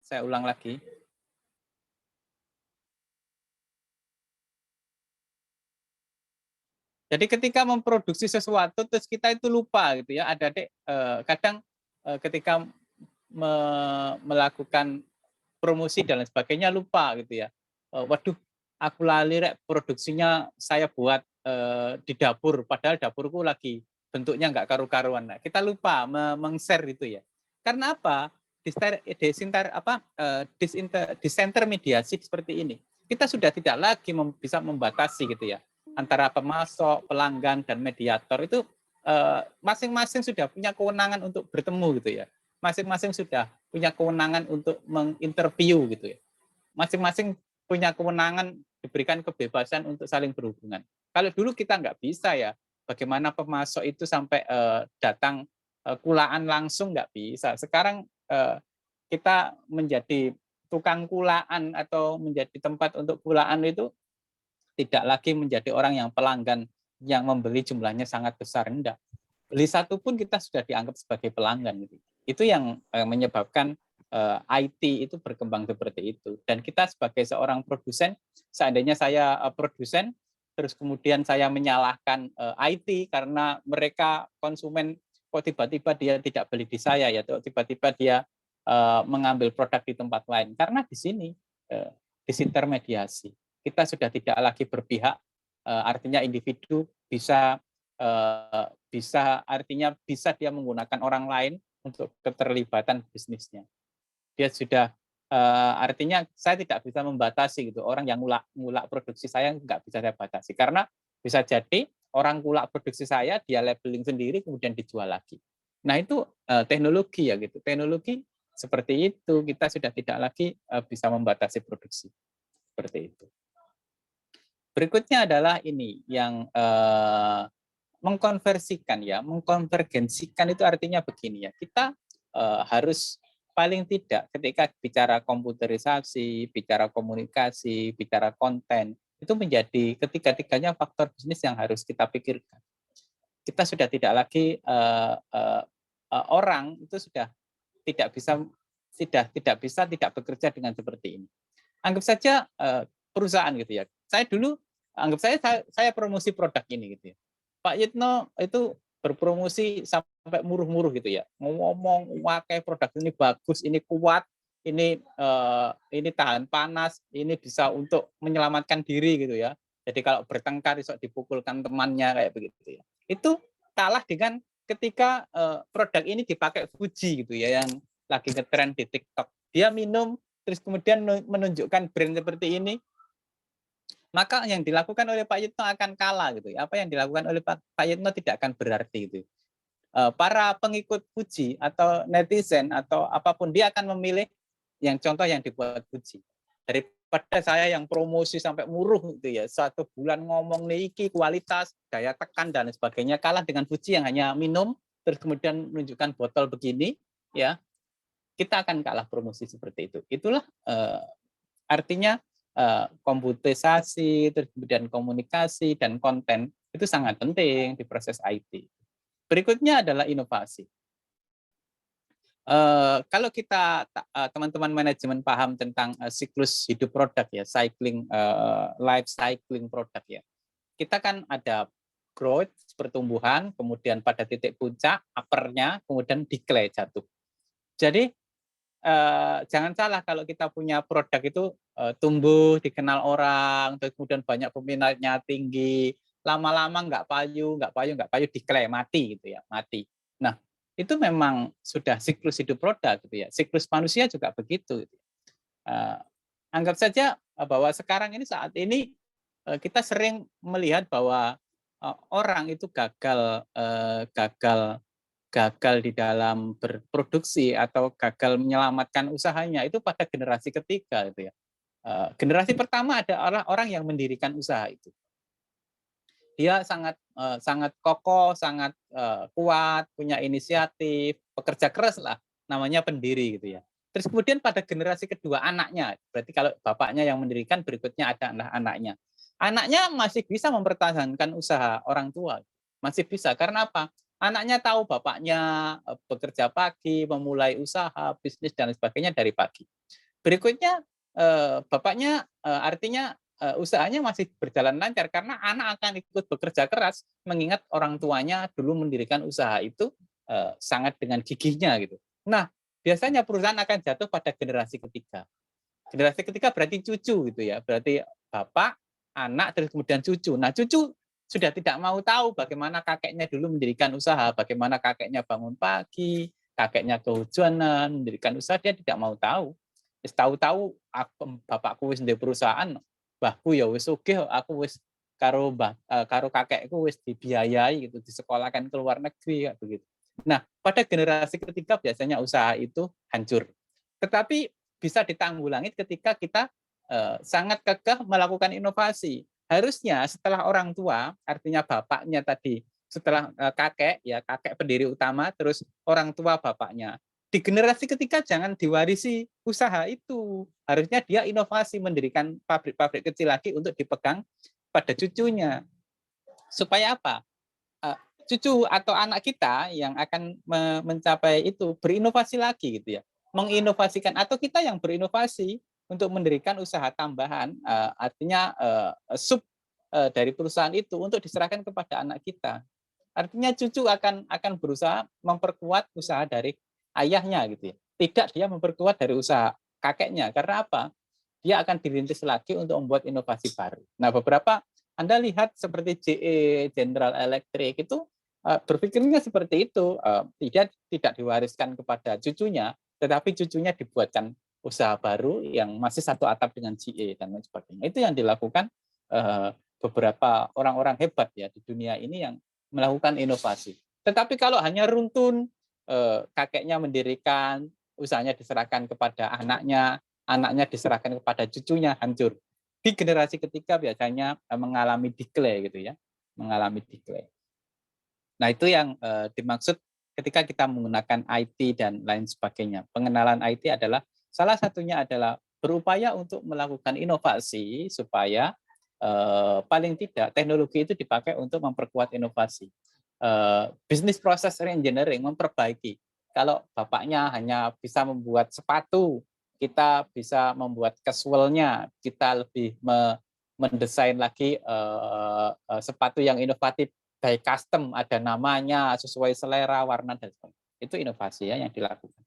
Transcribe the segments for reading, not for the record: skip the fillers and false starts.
Saya ulang lagi. Jadi ketika memproduksi sesuatu terus kita itu lupa gitu ya. Adik-adik kadang ketika melakukan promosi dan lain sebagainya lupa gitu ya. Waduh, aku lali rek produksinya saya buat di dapur, padahal dapurku lagi bentuknya nggak karu-karuan. Nah, kita lupa meng-share itu ya. Karena apa? Disintermediasi seperti ini. Kita sudah tidak lagi bisa membatasi gitu ya antara pemasok, pelanggan dan mediator itu masing-masing sudah punya kewenangan untuk bertemu gitu ya. Masing-masing sudah punya kewenangan untuk menginterview gitu ya. Masing-masing punya kewenangan diberikan kebebasan untuk saling berhubungan. Kalau dulu kita nggak bisa ya, bagaimana pemasok itu sampai datang kulaan langsung nggak bisa. Sekarang kita menjadi tukang kulaan atau menjadi tempat untuk kulaan itu tidak lagi menjadi orang yang pelanggan yang membeli jumlahnya sangat besar, enggak. Beli satu pun kita sudah dianggap sebagai pelanggan gitu. Itu yang menyebabkan IT itu berkembang seperti itu. Dan kita sebagai seorang produsen, seandainya saya produsen, terus kemudian saya menyalahkan IT karena mereka konsumen kok tiba-tiba dia tidak beli di saya ya, tiba-tiba dia mengambil produk di tempat lain. Karena di sini disintermediasi. Kita sudah tidak lagi berpihak, artinya individu bisa artinya bisa dia menggunakan orang lain untuk keterlibatan bisnisnya. Dia sudah artinya saya tidak bisa membatasi gitu orang yang ngulak produksi saya nggak bisa saya batasi karena bisa jadi orang ngulak produksi saya dia labeling sendiri kemudian dijual lagi. Nah itu teknologi ya gitu. Teknologi seperti itu kita sudah tidak lagi bisa membatasi produksi seperti itu. Berikutnya adalah ini yang mengkonversikan ya, mengkonvergensikan itu artinya begini ya. Kita harus paling tidak ketika bicara komputerisasi, bicara komunikasi, bicara konten, itu menjadi ketiga-tiganya faktor bisnis yang harus kita pikirkan. Kita sudah tidak lagi orang itu sudah tidak bekerja dengan seperti ini. Anggap saja perusahaan gitu ya. Saya dulu anggap saya promosi produk ini gitu ya. Pak Yitno itu berpromosi sampai muruh-muruh gitu ya. Ngomong pakai produk ini bagus, ini kuat, ini tahan panas, ini bisa untuk menyelamatkan diri gitu ya. Jadi kalau bertengkar bisa dipukulkan temannya kayak begitu ya. Itu kalah dengan ketika produk ini dipakai Fuji gitu ya yang lagi ngetren di TikTok. Dia minum terus kemudian menunjukkan brand seperti ini, maka yang dilakukan oleh Pak Yitno akan kalah gitu. Apa yang dilakukan oleh Pak Yitno tidak akan berarti gitu. Para pengikut Fuji atau netizen atau apapun dia akan memilih yang contoh yang dibuat Fuji. Daripada saya yang promosi sampai muruh gitu ya, 1 bulan ngomong niki kualitas, daya tekan dan sebagainya kalah dengan Fuji yang hanya minum terus kemudian menunjukkan botol begini ya. Kita akan kalah promosi seperti itu. Itulah artinya komputerisasi, terus kemudian komunikasi dan konten itu sangat penting di proses IT. Berikutnya adalah inovasi. Kalau kita teman-teman manajemen paham tentang siklus hidup produk ya, life cycling produk ya. Kita kan ada growth, pertumbuhan, kemudian pada titik puncak, uppernya, kemudian decline jatuh. Jadi jangan salah kalau kita punya produk itu tumbuh, dikenal orang, terus kemudian banyak peminatnya tinggi, lama-lama nggak payu, decline, mati gitu ya, mati. Nah, itu memang sudah siklus hidup produk gitu ya. Siklus manusia juga begitu. Gitu. Anggap saja bahwa sekarang ini saat ini kita sering melihat bahwa orang itu gagal di dalam berproduksi atau gagal menyelamatkan usahanya itu pada generasi ketiga gitu ya. Generasi pertama adalah orang yang mendirikan usaha itu. Dia sangat kokoh, sangat kuat, punya inisiatif, pekerja keras lah, namanya pendiri gitu ya. Terus kemudian pada generasi kedua anaknya, berarti kalau bapaknya yang mendirikan berikutnya ada anaknya. Anaknya masih bisa mempertahankan usaha orang tua, masih bisa karena apa? Anaknya tahu bapaknya bekerja pagi, memulai usaha, bisnis dan sebagainya dari pagi. Berikutnya bapaknya artinya usahanya masih berjalan lancar karena anak akan ikut bekerja keras mengingat orang tuanya dulu mendirikan usaha itu sangat dengan gigihnya gitu. Nah, biasanya perusahaan akan jatuh pada generasi ketiga. Generasi ketiga berarti cucu gitu ya. Berarti bapak, anak, terus kemudian cucu. Nah, cucu sudah tidak mau tahu bagaimana kakeknya dulu mendirikan usaha, bagaimana kakeknya bangun pagi, kakeknya kehujanan, mendirikan usaha, dia tidak mau tahu. Tahu-tahu bapakku wis ndek perusahaan, mbahku ya wis sugih, aku wis karo kakekku wis dibiayai gitu, disekolahkan ke luar negeri kayak begitu. Nah, pada generasi ketiga biasanya usaha itu hancur. Tetapi bisa ditanggulangi ketika kita sangat kekeh melakukan inovasi. Harusnya setelah orang tua, artinya bapaknya tadi, setelah kakek, ya kakek pendiri utama, terus orang tua bapaknya. Di generasi ketiga jangan diwarisi usaha itu. Harusnya dia inovasi, mendirikan pabrik-pabrik kecil lagi untuk dipegang pada cucunya. Supaya apa? Cucu atau anak kita yang akan mencapai itu berinovasi lagi gitu ya, menginovasikan, atau kita yang berinovasi untuk mendirikan usaha tambahan, artinya sub dari perusahaan itu untuk diserahkan kepada anak kita. Artinya cucu akan berusaha memperkuat usaha dari ayahnya gitu ya, tidak dia memperkuat dari usaha kakeknya. Karena apa? Dia akan dirintis lagi untuk membuat inovasi baru. Nah, beberapa Anda lihat seperti GE, General Electric itu berpikirnya seperti itu, tidak diwariskan kepada cucunya, tetapi cucunya dibuatkan usaha baru yang masih satu atap dengan GE dan lain sebagainya. Itu yang dilakukan beberapa orang-orang hebat ya di dunia ini yang melakukan inovasi. Tetapi kalau hanya runtun, kakeknya mendirikan, usahanya diserahkan kepada anaknya, anaknya diserahkan kepada cucunya, hancur. Di generasi ketiga biasanya mengalami decline gitu ya, mengalami decline. Nah, itu yang dimaksud ketika kita menggunakan IT dan lain sebagainya. Pengenalan IT adalah salah satunya adalah berupaya untuk melakukan inovasi supaya paling tidak teknologi itu dipakai untuk memperkuat inovasi. Business process reengineering, memperbaiki. Kalau bapaknya hanya bisa membuat sepatu, kita bisa membuat casual-nya, kita lebih mendesain lagi sepatu yang inovatif, kayak custom, ada namanya, sesuai selera, warna, dan sebagainya. Itu inovasi ya yang dilakukan.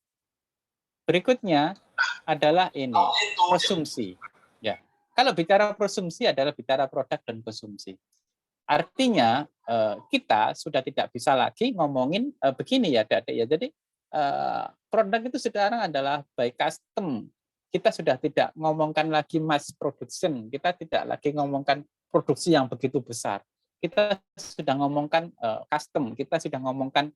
Berikutnya adalah ini, konsumsi. Ya. Kalau bicara konsumsi adalah bicara produk dan konsumsi. Artinya kita sudah tidak bisa lagi ngomongin begini ya, Dek ya. Jadi produk itu sekarang adalah by custom. Kita sudah tidak ngomongkan lagi mass production. Kita tidak lagi ngomongkan produksi yang begitu besar. Kita sudah ngomongkan custom. Kita sudah ngomongkan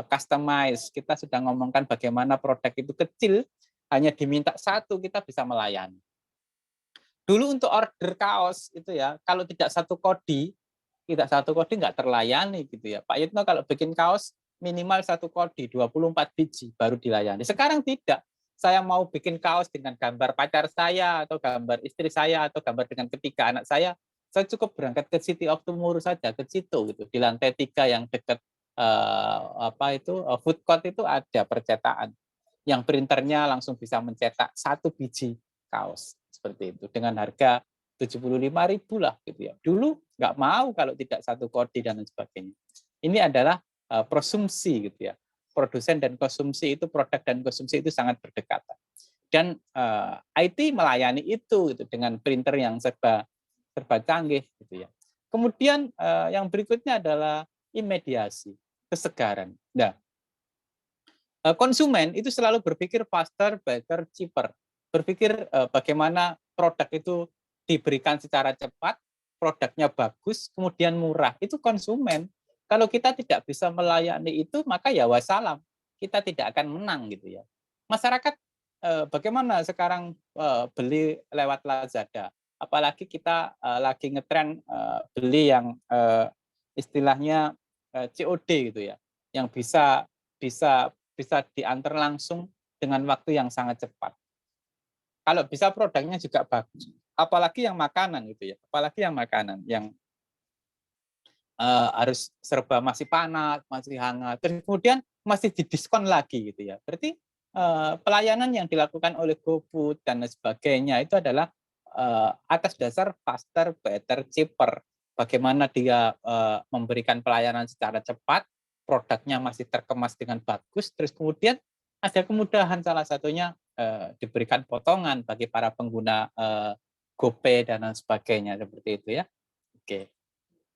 customize. Kita sudah ngomongkan bagaimana produk itu kecil, hanya diminta satu kita bisa melayani. Dulu untuk order kaos itu ya, kalau tidak satu kodi nggak terlayani gitu ya. Pak Yitno kalau bikin kaos minimal satu kodi 24 biji baru dilayani. Sekarang tidak. Saya mau bikin kaos dengan gambar pacar saya atau gambar istri saya atau gambar dengan ketiga anak saya cukup berangkat ke City of Tomorrow saja, ke situ gitu. Di lantai 3 yang dekat food court itu ada percetakan. Yang printernya langsung bisa mencetak satu biji kaos seperti itu dengan harga 75.000 lah gitu ya. Dulu nggak mau kalau tidak satu kode dan lain sebagainya. Ini adalah prosumsi gitu ya. Produsen dan konsumsi itu, produk dan konsumsi itu sangat berdekatan. Dan IT melayani itu gitu dengan printer yang serba canggih gitu ya. Kemudian yang berikutnya adalah imediasi, kesegaran. Nah, konsumen itu selalu berpikir faster, better, cheaper. Berpikir bagaimana produk itu diberikan secara cepat, produknya bagus, kemudian murah. Itu konsumen. Kalau kita tidak bisa melayani itu, maka ya wassalam. Kita tidak akan menang gitu ya. Masyarakat bagaimana sekarang beli lewat Lazada? Apalagi kita lagi ngetren beli yang istilahnya COD gitu ya, yang bisa bisa bisa diantar langsung dengan waktu yang sangat cepat. Kalau bisa produknya juga bagus. Apalagi yang makanan gitu ya, apalagi yang makanan yang harus serba masih panas, masih hangat, terus kemudian masih didiskon lagi gitu ya. Berarti pelayanan yang dilakukan oleh GoFood dan lain sebagainya itu adalah atas dasar faster, better, cheaper. Bagaimana dia memberikan pelayanan secara cepat, produknya masih terkemas dengan bagus, terus kemudian ada kemudahan, salah satunya diberikan potongan bagi para pengguna GoPay dan lain sebagainya, seperti itu ya. Oke.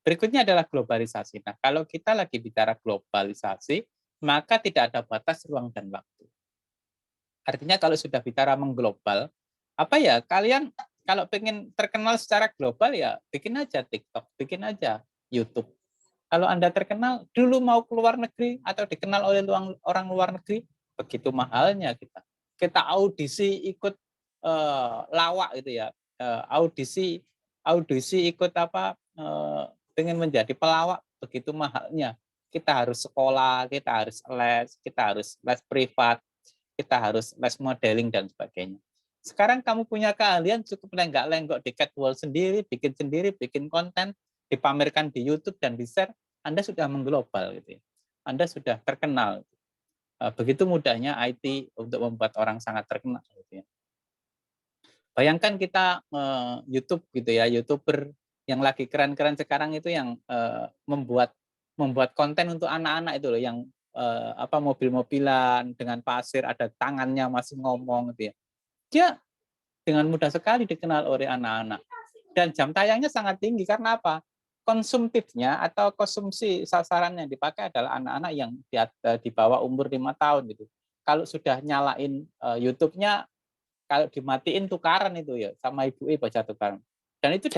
Berikutnya adalah globalisasi. Nah, kalau kita lagi bicara globalisasi, maka tidak ada batas ruang dan waktu. Artinya kalau sudah bicara mengglobal, apa ya, kalian kalau pengen terkenal secara global ya bikin aja TikTok, bikin aja YouTube. Kalau Anda terkenal, dulu mau keluar negeri atau dikenal oleh orang luar negeri, begitu mahalnya kita. Kita audisi ikut lawak gitu ya, audisi ikut apa, pengen menjadi pelawak, begitu mahalnya. Kita harus sekolah, kita harus les privat, kita harus les modeling dan sebagainya. Sekarang kamu punya keahlian cukup lenggak-lenggok di catwalk sendiri, bikin konten, dipamerkan di YouTube dan di-share, Anda sudah mengglobal gitu ya. Anda sudah terkenal. Begitu mudahnya IT untuk membuat orang sangat terkenal gitu ya. Bayangkan kita YouTube gitu ya, YouTuber yang lagi keren-keren sekarang itu yang membuat konten untuk anak-anak itu loh, yang mobil-mobilan dengan pasir, ada tangannya masih ngomong gitu ya. Dia dengan mudah sekali dikenal oleh anak-anak. Dan jam tayangnya sangat tinggi karena apa? Konsumtifnya atau konsumsi sasaran yang dipakai adalah anak-anak yang di bawah umur 5 tahun gitu. Kalau sudah nyalain YouTube-nya, kalau dimatiin tukaran itu ya sama ibu baca tukaran. Dan itu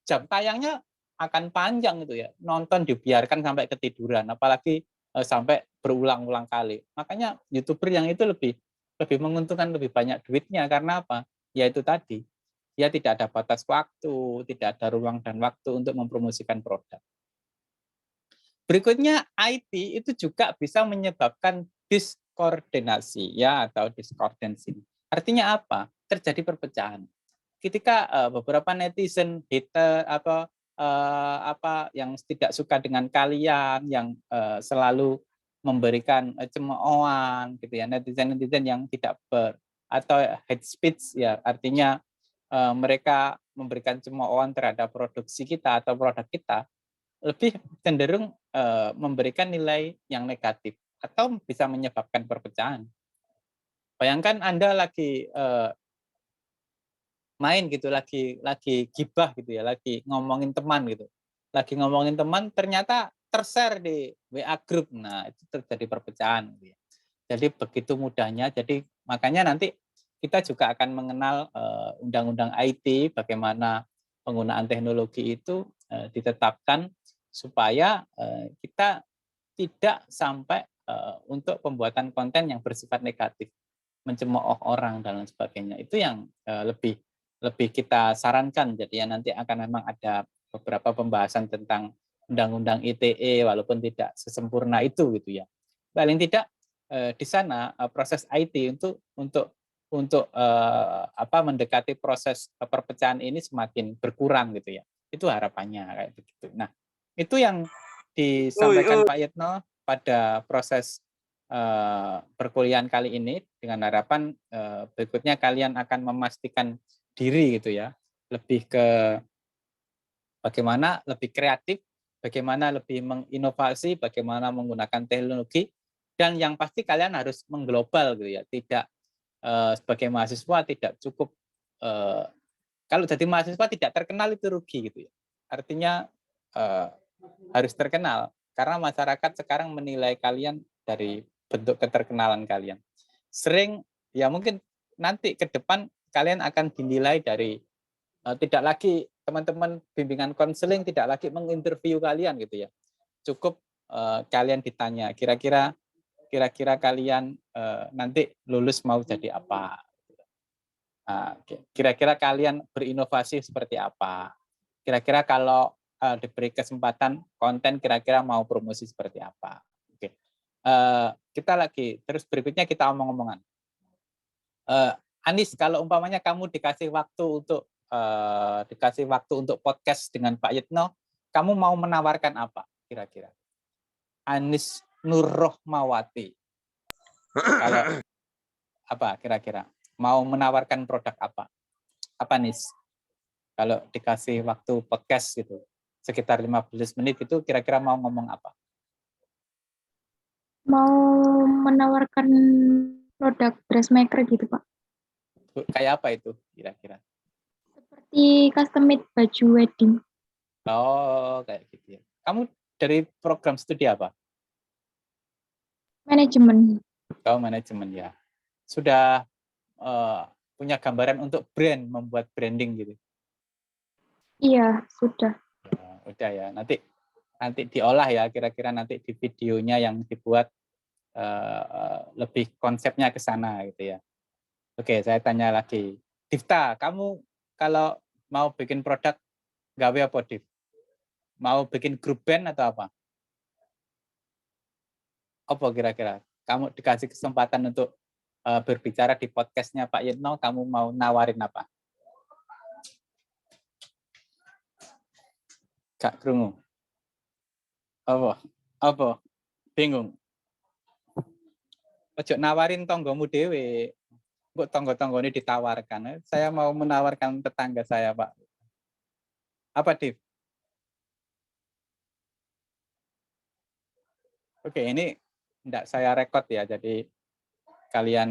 jam tayangnya akan panjang itu ya. Nonton dibiarkan sampai ketiduran, apalagi sampai berulang-ulang kali. Makanya YouTuber yang itu lebih menguntungkan, lebih banyak duitnya karena apa? Ya itu tadi. Ya tidak ada batas waktu, tidak ada ruang dan waktu untuk mempromosikan produk. Berikutnya IT itu juga bisa menyebabkan diskoordinasi ya atau diskordansi. Artinya apa? Terjadi perpecahan. Ketika beberapa netizen hater yang tidak suka dengan kalian, yang selalu memberikan cemoohan gitu ya, netizen yang tidak atau hate speech ya, artinya mereka memberikan cemoohan terhadap produksi kita atau produk kita, lebih cenderung memberikan nilai yang negatif atau bisa menyebabkan perpecahan. Bayangkan Anda lagi main gitu, lagi gibah gitu ya, lagi ngomongin teman gitu. Lagi ngomongin teman ternyata tershare di WA group. Nah, itu terjadi perpecahan gitu ya. Jadi begitu mudahnya. Jadi makanya nanti kita juga akan mengenal undang-undang IT, bagaimana penggunaan teknologi itu ditetapkan supaya kita tidak sampai untuk pembuatan konten yang bersifat negatif, mencemooh orang dan lain sebagainya. Itu yang lebih kita sarankan. Jadi ya nanti akan memang ada beberapa pembahasan tentang undang-undang ITE walaupun tidak sesempurna itu gitu ya. Paling tidak di sana proses IT untuk mendekati proses perpecahan ini semakin berkurang gitu ya. Itu harapannya kayak begitu. Nah, itu yang disampaikan Pak Yetno pada proses perkuliahan kali ini, dengan harapan berikutnya kalian akan memastikan diri gitu ya, lebih ke bagaimana lebih kreatif, bagaimana lebih menginovasi, bagaimana menggunakan teknologi, dan yang pasti kalian harus mengglobal gitu ya, tidak sebagai mahasiswa tidak cukup kalau jadi mahasiswa tidak terkenal itu rugi gitu ya. Artinya harus terkenal karena masyarakat sekarang menilai kalian dari bentuk keterkenalan kalian. Sering ya mungkin nanti ke depan kalian akan dinilai dari tidak lagi teman-teman bimbingan konseling tidak lagi menginterview kalian gitu ya. Cukup kalian ditanya kira-kira kalian nanti lulus mau jadi apa? Kira-kira kalian berinovasi seperti apa? Kira-kira kalau diberi kesempatan konten, kira-kira mau promosi seperti apa? Oke. Kita lagi, terus berikutnya kita omong-omongan. Anis, kalau umpamanya kamu dikasih waktu untuk podcast dengan Pak Yitno, kamu mau menawarkan apa kira-kira? Anis Nurrohmawati. Kalau Apa kira-kira? Mau menawarkan produk apa? Apa nih? Kalau dikasih waktu podcast gitu, sekitar 15 menit itu kira-kira mau ngomong apa? Mau menawarkan produk dressmaker gitu, Pak. Kayak apa itu kira-kira? Seperti custom made baju wedding. Oh, kayak gitu ya. Kamu dari program studi apa? Manajemen. Kau manajemen ya. Sudah eh, punya gambaran untuk brand, membuat branding gitu. Iya, sudah. Udah ya. Nanti diolah ya. Kira-kira nanti di videonya yang dibuat lebih konsepnya ke sana gitu ya. Oke, saya tanya lagi. Divta, kamu kalau mau bikin produk gawe apa, Div? Mau bikin grup band atau apa? Apa kira-kira? Kamu dikasih kesempatan untuk berbicara di podcastnya Pak Yitno, kamu mau nawarin apa? Gak krungu. Apa? Apa? Bingung. Ojo nawarin tonggomu dewe. Kok tonggo-tonggo ini ditawarkan. Saya mau menawarkan tetangga saya, Pak. Apa, Div? Oke, ini enggak saya rekod ya, jadi kalian